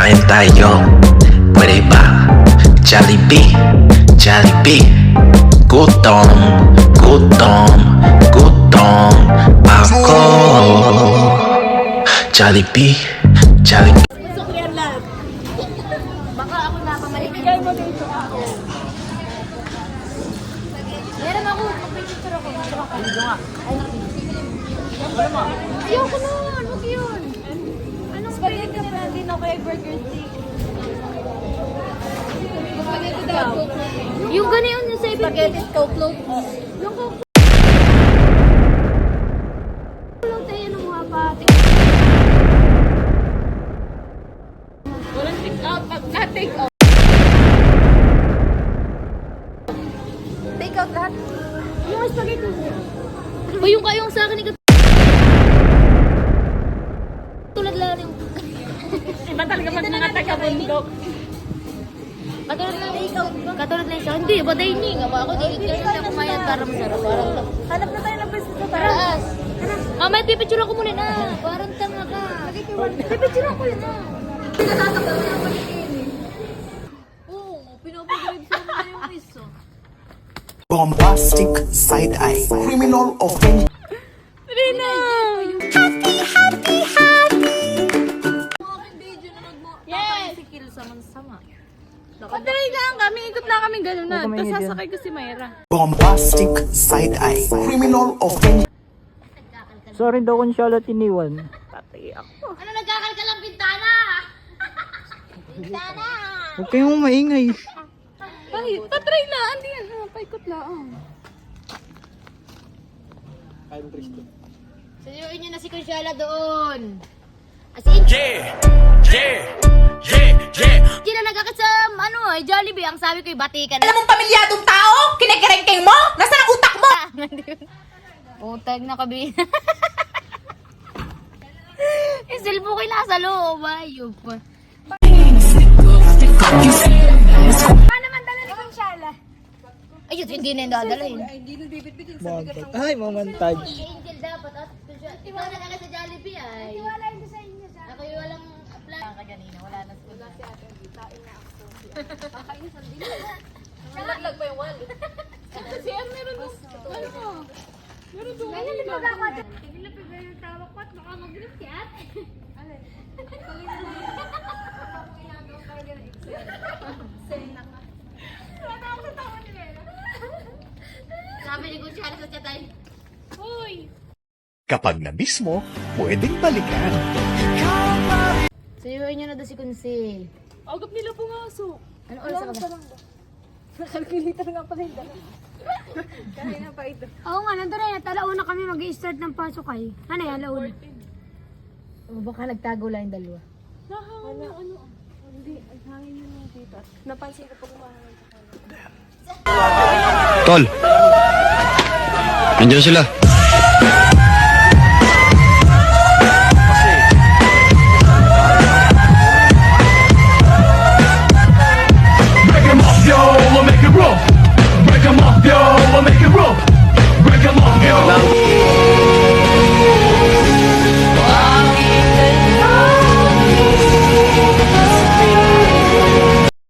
Kain tayo, pwede ba? Jollibee, Jollibee. Gutom, gutom, gutom ako. Jollibee, Jollibee. Gusto ko yan lahat. Baka ako napamalik. Ibigay mo dito ako. Meron ako. Mag-picture ako. Dito nga. Ayoko na. Huwag yun. Anong spaghetti na lang din ako kay Burger Steak? Spaghetti daw. Yung ganyan yung sa spaghetti coke float. Yung coke float ay ano nga pa. Walang take out. Pagka-take out. Take out lahat? Yung spaghetti. O yung kayong sa akin. Tulad lang yung... Iba talaga pag mga taga-bundok. Katulad lang siya. Hindi, ba dining? Ako dining kasi siya kumayan para masarap. Hanap na tayo ng pwesto sa taas. Mamaya, pipicture ako muna na. Parang tanga ka. Pipicture ako yun na. Pinatatakal na yung pagkikinig. Oo, pinapag-grade sa mga yung piso. Bombastic side-eye, criminal offense. Rina! Happy, happy, happy! Mga aking video na nagmakasikil sa mansama. Patry lang kami, ikot lang kami gano'n na. Tapos sasakay ko si Mayra. Bombastic side-eye, criminal offense. Sorry daw kung siya tiniwan. Patay ako. Ano nagkakalkal ang bintana? Bintana! Huwag kayong maingay. Ay, patry lang. Andi yan. Paikot lang. Suyuin niyo na si Consuela doon. As in, Hindi na nagkakit sa Jollibee. Ang sabi ko, bati ka na. Alam mong pamilyadong tao? Kinikerengkeng mo? Nasaan ang utak mo? Utag na kabi. Isilbo ko yung nasa loob. Ayop. Paano naman dala ni Consuela? Ayun, hindi na yung dadalhin. Ay, mamontage. Angel dapat. At ikaw na lang sa Jollibee ay. Wala yun sa inyo siya. Ako yung walang apply. Kaganina, wala na sila. Si ate, kitain na ako. Kakainis ang dili. Nalaglag pa yung wall. Kasi yan, meron doon. Ano mo? Meron doon. Ganyan din magkakot. Tigil-pigil yung tawag ko at baka mag-grip si ate. Alin? Ginagawa pa rin ng Excel. Sena ka. Wala ako sa tawa ni Lena. Sabi ni Consuela sa chatay. Uy! Kapag na-miss mo, pwedeng balikan. Suyuin niyo na doon si Kunsi. Agap nila pumasok. Ano oras ka ba? Nakalkilita nga pala yung dala. Kaya na pa ito. Oo nga, nandun na yan. Talauna kami mag-i-start ng pasok ay. Ano yan, alauna? O baka nagtago lang yung dalawa. Nahangin yung ano. Hindi, ang hangin yun yung tita. Napansin ko pag umahangin sa kanila. Tol! Nandiyan sila.